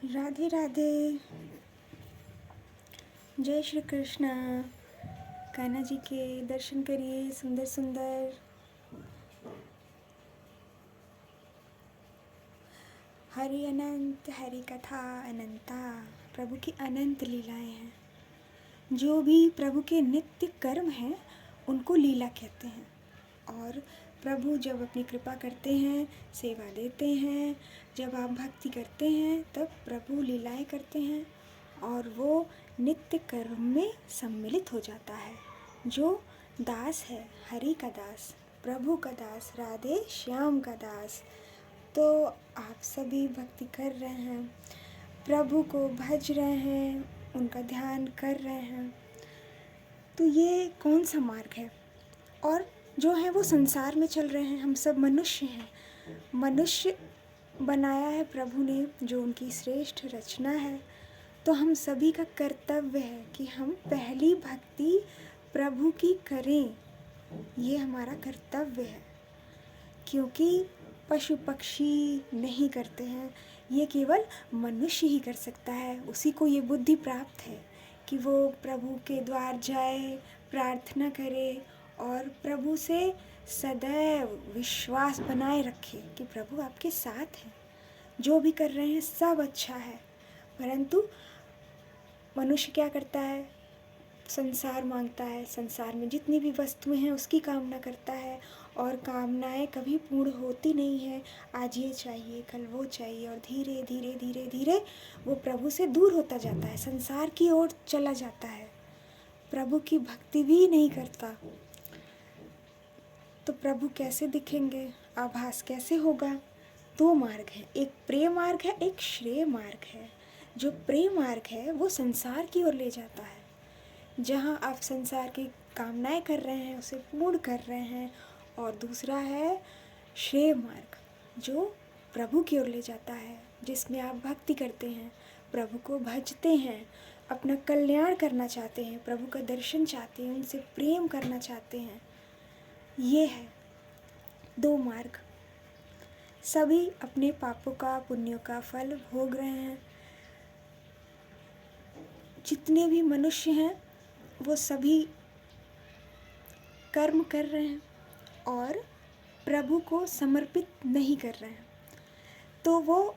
राधे राधे। जय श्री कृष्णा। कान्हा जी के दर्शन करिए, सुंदर सुंदर। हरि अनंत, हरि कथा अनंता। प्रभु की अनंत लीलाएं हैं। जो भी प्रभु के नित्य कर्म हैं उनको लीला कहते हैं। और प्रभु जब अपनी कृपा करते हैं, सेवा देते हैं, जब आप भक्ति करते हैं तब प्रभु लीलाएं करते हैं और वो नित्य कर्म में सम्मिलित हो जाता है। जो दास है, हरि का दास, प्रभु का दास, राधे श्याम का दास। तो आप सभी भक्ति कर रहे हैं, प्रभु को भज रहे हैं, उनका ध्यान कर रहे हैं। तो ये कौन सा मार्ग है? और जो है वो संसार में चल रहे हैं। हम सब मनुष्य हैं। मनुष्य बनाया है प्रभु ने, जो उनकी श्रेष्ठ रचना है। तो हम सभी का कर्तव्य है कि हम पहली भक्ति प्रभु की करें। ये हमारा कर्तव्य है, क्योंकि पशु पक्षी नहीं करते हैं। ये केवल मनुष्य ही कर सकता है। उसी को ये बुद्धि प्राप्त है कि वो प्रभु के द्वार जाए, प्रार्थना करे और प्रभु से सदैव विश्वास बनाए रखे कि प्रभु आपके साथ हैं। जो भी कर रहे हैं सब अच्छा है। परंतु मनुष्य क्या करता है? संसार मांगता है, संसार में जितनी भी वस्तुएं हैं उसकी कामना करता है और कामनाएं कभी पूर्ण होती नहीं है। आज ये चाहिए, कल वो चाहिए और धीरे धीरे धीरे धीरे वो प्रभु से दूर होता जाता है, संसार की ओर चला जाता है, प्रभु की भक्ति भी नहीं करता। तो प्रभु कैसे दिखेंगे? आभास कैसे होगा? दो मार्ग है, एक प्रेम मार्ग है, एक श्रेय मार्ग है। जो प्रेम मार्ग है वो संसार की ओर ले जाता है, जहाँ आप संसार की कामनाएं कर रहे हैं उसे पूर्ण कर रहे हैं। और दूसरा है श्रेय मार्ग, जो प्रभु की ओर ले जाता है, जिसमें आप भक्ति करते हैं, प्रभु को भजते हैं, अपना कल्याण करना चाहते हैं, प्रभु का दर्शन चाहते हैं, उनसे प्रेम करना चाहते हैं। ये है दो मार्ग। सभी अपने पापों का, पुण्यों का फल भोग रहे हैं। जितने भी मनुष्य हैं वो सभी कर्म कर रहे हैं और प्रभु को समर्पित नहीं कर रहे हैं। तो वो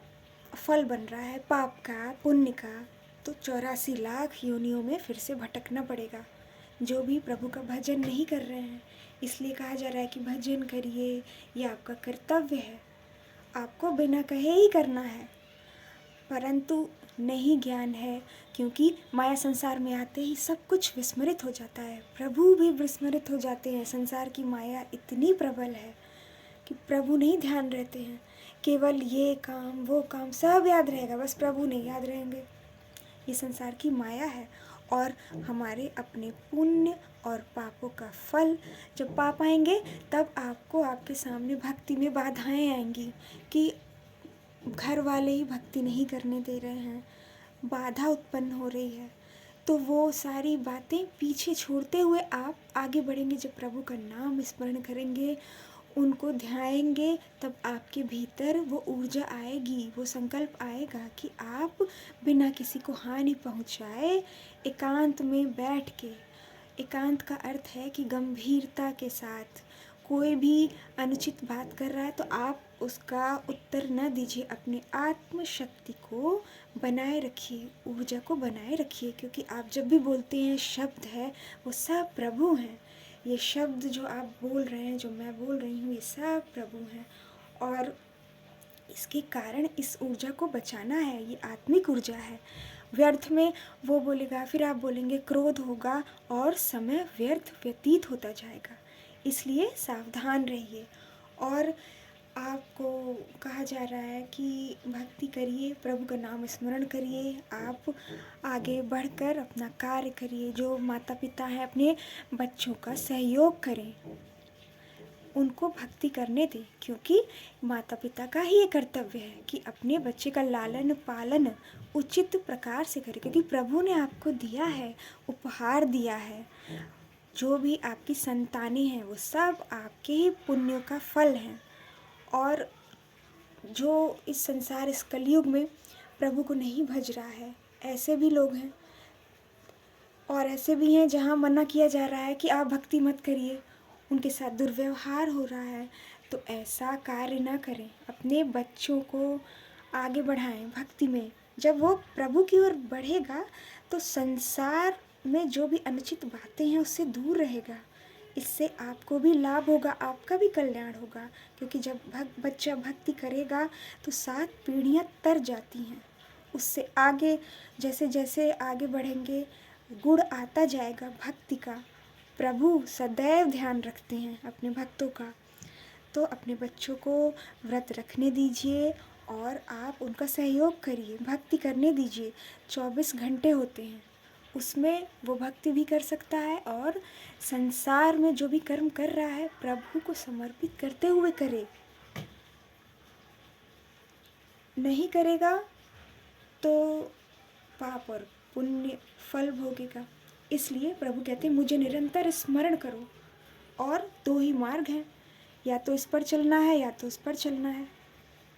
फल बन रहा है पाप का, पुण्य का। तो 84 लाख योनियों में फिर से भटकना पड़ेगा, जो भी प्रभु का भजन नहीं कर रहे हैं। इसलिए कहा जा रहा है कि भजन करिए, ये आपका कर्तव्य है, आपको बिना कहे ही करना है। परंतु नहीं ज्ञान है, क्योंकि माया संसार में आते ही सब कुछ विस्मृत हो जाता है, प्रभु भी विस्मृत हो जाते हैं। संसार की माया इतनी प्रबल है कि प्रभु नहीं ध्यान रहते हैं। केवल ये काम वो काम सब याद रहेगा, बस प्रभु नहीं याद रहेंगे। ये संसार की माया है। और हमारे अपने पुण्य और पापों का फल, जब पाप आएंगे तब आपको आपके सामने भक्ति में बाधाएं आएंगी कि घर वाले ही भक्ति नहीं करने दे रहे हैं, बाधा उत्पन्न हो रही है। तो वो सारी बातें पीछे छोड़ते हुए आप आगे बढ़ेंगे। जब प्रभु का नाम स्मरण करेंगे, उनको ध्याएंगे, तब आपके भीतर वो ऊर्जा आएगी, वो संकल्प आएगा कि आप बिना किसी को हानि पहुंचाए एकांत में बैठ के, एकांत का अर्थ है कि गंभीरता के साथ कोई भी अनुचित बात कर रहा है तो आप उसका उत्तर न दीजिए। अपने आत्मशक्ति को बनाए रखिए, ऊर्जा को बनाए रखिए, क्योंकि आप जब भी बोलते हैं शब्द है वो सब प्रभु हैं। ये शब्द जो आप बोल रहे हैं, जो मैं बोल रही हूँ, ये सब प्रभु हैं। और इसके कारण इस ऊर्जा को बचाना है। ये आत्मिक ऊर्जा है। व्यर्थ में वो बोलेगा, फिर आप बोलेंगे, क्रोध होगा और समय व्यर्थ व्यतीत होता जाएगा। इसलिए सावधान रहिए। और आपको कहा जा रहा है कि भक्ति करिए, प्रभु का नाम स्मरण करिए, आप आगे बढ़कर अपना कार्य करिए। जो माता पिता हैं अपने बच्चों का सहयोग करें, उनको भक्ति करने दें, क्योंकि माता पिता का ही ये कर्तव्य है कि अपने बच्चे का लालन पालन उचित प्रकार से करें, क्योंकि प्रभु ने आपको दिया है, उपहार दिया है। जो भी आपकी संतानें हैं वो सब आपके ही पुण्यों का फल हैं। और जो इस संसार, इस कलयुग में प्रभु को नहीं भज रहा है, ऐसे भी लोग हैं। और ऐसे भी हैं जहाँ मना किया जा रहा है कि आप भक्ति मत करिए, उनके साथ दुर्व्यवहार हो रहा है। तो ऐसा कार्य ना करें, अपने बच्चों को आगे बढ़ाएं भक्ति में। जब वो प्रभु की ओर बढ़ेगा तो संसार में जो भी अनुचित बातें हैं उससे दूर रहेगा। इससे आपको भी लाभ होगा, आपका भी कल्याण होगा। क्योंकि जब बच्चा भक्ति करेगा तो 7 पीढ़ियाँ तर जाती हैं। उससे आगे जैसे जैसे आगे बढ़ेंगे गुण आता जाएगा भक्ति का। प्रभु सदैव ध्यान रखते हैं अपने भक्तों का। तो अपने बच्चों को व्रत रखने दीजिए और आप उनका सहयोग करिए, भक्ति करने दीजिए। 24 घंटे होते हैं, उसमें वो भक्ति भी कर सकता है और संसार में जो भी कर्म कर रहा है प्रभु को समर्पित करते हुए करे। नहीं करेगा तो पाप और पुण्य फल भोगेगा। इसलिए प्रभु कहते हैं मुझे निरंतर स्मरण करो। और 2 ही मार्ग हैं, या तो इस पर चलना है या तो उस पर चलना है।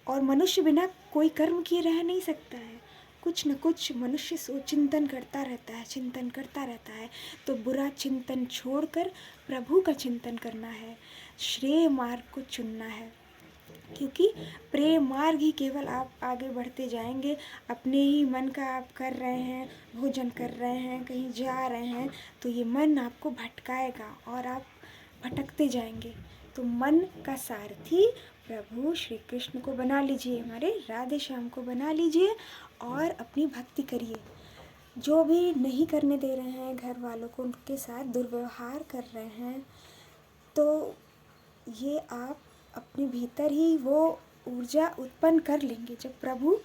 और मनुष्य बिना कोई कर्म किए रह नहीं सकता है। कुछ न कुछ मनुष्य चिंतन करता रहता है, चिंतन करता रहता है। तो बुरा चिंतन छोड़कर प्रभु का चिंतन करना है, श्रेय मार्ग को चुनना है। क्योंकि प्रेम मार्ग ही केवल आप आगे बढ़ते जाएंगे। अपने ही मन का आप कर रहे हैं, भोजन कर रहे हैं, कहीं जा रहे हैं, तो ये मन आपको भटकाएगा और आप भटकते जाएंगे। तो मन का सारथी प्रभु श्री कृष्ण को बना लीजिए, हमारे राधे श्याम को बना लीजिए और अपनी भक्ति करिए। जो भी नहीं करने दे रहे हैं घर वालों को, उनके साथ दुर्व्यवहार कर रहे हैं, तो ये आप अपने भीतर ही वो ऊर्जा उत्पन्न कर लेंगे। जब प्रभु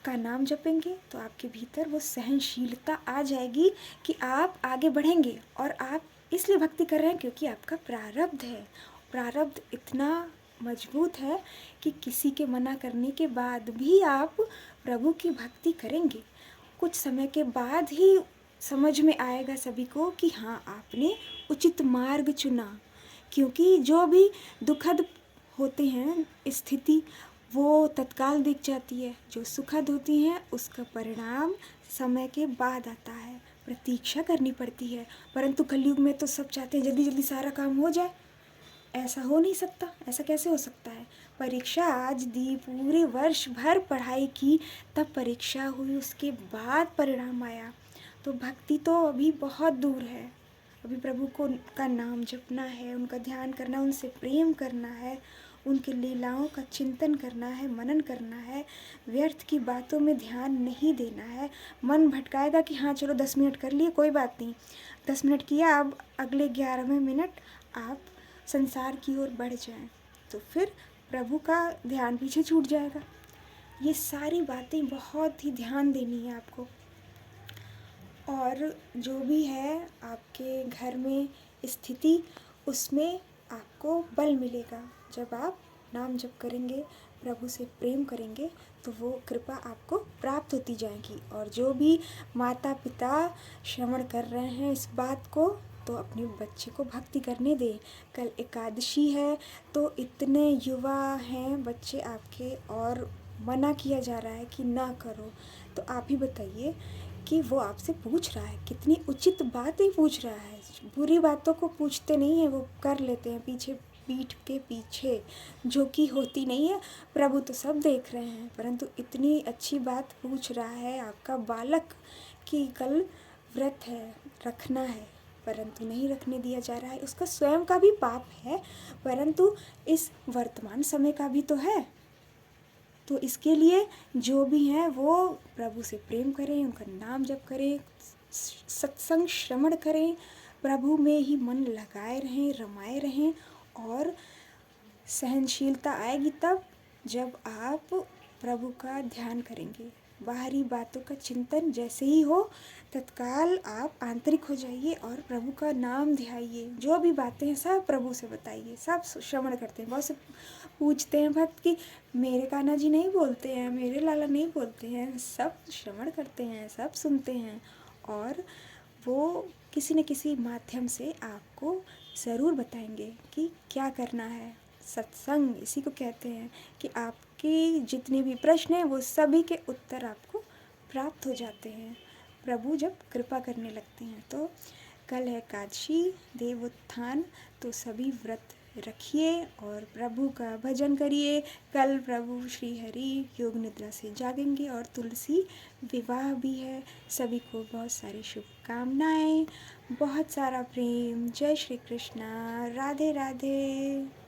का नाम जपेंगे तो आपके भीतर वो सहनशीलता आ जाएगी कि आप आगे बढ़ेंगे। और आप इसलिए भक्ति कर रहे हैं क्योंकि आपका प्रारब्ध है। प्रारब्ध इतना मजबूत है कि किसी के मना करने के बाद भी आप प्रभु की भक्ति करेंगे। कुछ समय के बाद ही समझ में आएगा सभी को कि हाँ, आपने उचित मार्ग चुना। क्योंकि जो भी दुखद होते हैं स्थिति वो तत्काल दिख जाती है, जो सुखद होती हैं उसका परिणाम समय के बाद आता है, प्रतीक्षा करनी पड़ती है। परंतु कलयुग में तो सब चाहते हैं जल्दी जल्दी सारा काम हो जाए। ऐसा हो नहीं सकता, ऐसा कैसे हो सकता है। परीक्षा आज दी, पूरे वर्ष भर पढ़ाई की, तब परीक्षा हुई, उसके बाद परिणाम आया। तो भक्ति तो अभी बहुत दूर है। अभी प्रभु को का नाम जपना है, उनका ध्यान करना, उनसे प्रेम करना है, उनकी लीलाओं का चिंतन करना है, मनन करना है। व्यर्थ की बातों में ध्यान नहीं देना है। मन भटकाएगा कि हाँ चलो 10 मिनट कर लिए, कोई बात नहीं, 10 मिनट किया, अब अगले 11वें मिनट आप संसार की ओर बढ़ जाएं, तो फिर प्रभु का ध्यान पीछे छूट जाएगा। ये सारी बातें बहुत ही ध्यान देनी है आपको। और जो भी है आपके घर में स्थिति, उसमें आपको बल मिलेगा। जब आप नाम जप करेंगे, प्रभु से प्रेम करेंगे, तो वो कृपा आपको प्राप्त होती जाएगी। और जो भी माता पिता श्रवण कर रहे हैं इस बात को, तो अपने बच्चे को भक्ति करने दें। कल एकादशी है, तो इतने युवा हैं बच्चे आपके और मना किया जा रहा है कि ना करो। तो आप ही बताइए कि वो आपसे पूछ रहा है, कितनी उचित बातें पूछ रहा है। बुरी बातों को पूछते नहीं है, वो कर लेते हैं पीछे, पीठ के पीछे, जो कि होती नहीं है। प्रभु तो सब देख रहे हैं, परंतु इतनी अच्छी बात पूछ रहा है आपका बालक कि कल व्रत है, रखना है, परंतु नहीं रखने दिया जा रहा है। उसका स्वयं का भी पाप है, परंतु इस वर्तमान समय का भी तो है। तो इसके लिए जो भी हैं वो प्रभु से प्रेम करें, उनका नाम जप करें, सत्संग श्रवण करें, प्रभु में ही मन लगाए रहें, रमाए रहें। और सहनशीलता आएगी तब जब आप प्रभु का ध्यान करेंगे। बाहरी बातों का चिंतन जैसे ही हो, तत्काल आप आंतरिक हो जाइए और प्रभु का नाम ध्याइए। जो भी बातें हैं सब प्रभु से बताइए। सब श्रवण करते हैं, बहुत से पूछते हैं भक्त कि मेरे कान्हा जी नहीं बोलते हैं, मेरे लाला नहीं बोलते हैं। सब श्रवण करते हैं, सब सुनते हैं, और वो किसी न किसी माध्यम से आपको ज़रूर बताएंगे कि क्या करना है। सत्संग इसी को कहते हैं कि आपके जितने भी प्रश्न हैं वो सभी के उत्तर आपको प्राप्त हो जाते हैं प्रभु जब कृपा करने लगते हैं। तो कल है एकादशी, देव उत्थान, तो सभी व्रत रखिए और प्रभु का भजन करिए। कल प्रभु श्री हरि योग निद्रा से जागेंगे और तुलसी विवाह भी है। सभी को बहुत सारी शुभकामनाएं, बहुत सारा प्रेम। जय श्री कृष्णा, राधे राधे।